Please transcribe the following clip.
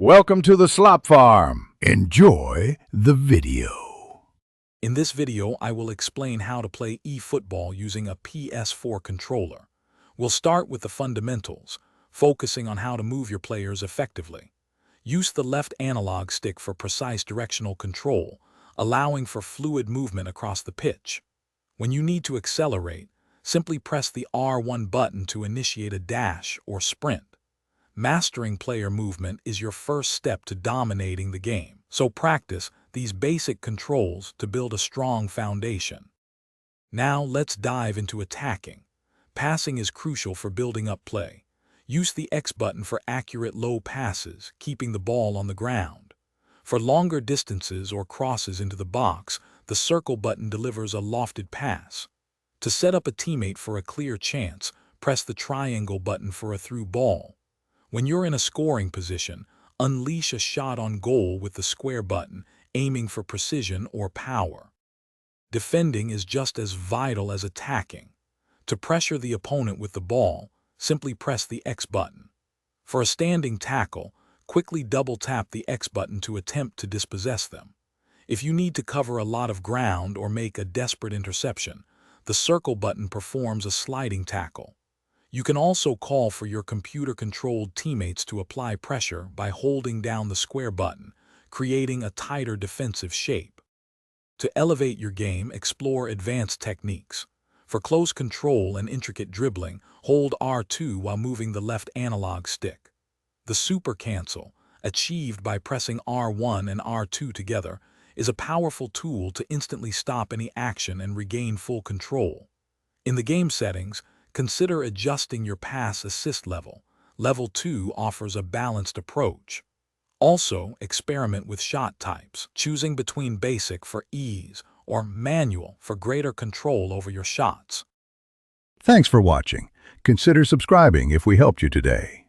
Welcome to the Slop Farm. Enjoy the video. In this video, I will explain how to play eFootball using a PS4 controller. We'll start with the fundamentals, focusing on how to move your players effectively. Use the left analog stick for precise directional control, allowing for fluid movement across the pitch. When you need to accelerate, simply press the R1 button to initiate a dash or sprint. Mastering player movement is your first step to dominating the game, so practice these basic controls to build a strong foundation. Now let's dive into attacking. Passing is crucial for building up play. Use the X button for accurate low passes, keeping the ball on the ground. For longer distances or crosses into the box, the circle button delivers a lofted pass. To set up a teammate for a clear chance, press the triangle button for a through ball. When you're in a scoring position, unleash a shot on goal with the square button, aiming for precision or power. Defending is just as vital as attacking. To pressure the opponent with the ball, simply press the X button. For a standing tackle, quickly double-tap the X button to attempt to dispossess them. If you need to cover a lot of ground or make a desperate interception, the circle button performs a sliding tackle. You can also call for your computer-controlled teammates to apply pressure by holding down the square button, creating a tighter defensive shape. To elevate your game, explore advanced techniques. For close control and intricate dribbling, hold R2 while moving the left analog stick. The super cancel, achieved by pressing R1 and R2 together, is a powerful tool to instantly stop any action and regain full control. In the game settings, consider adjusting your pass-assist level. Level 2 offers a balanced approach. Also, experiment with shot types, choosing between basic for ease or manual for greater control over your shots. Thanks for watching. Consider subscribing if we helped you today.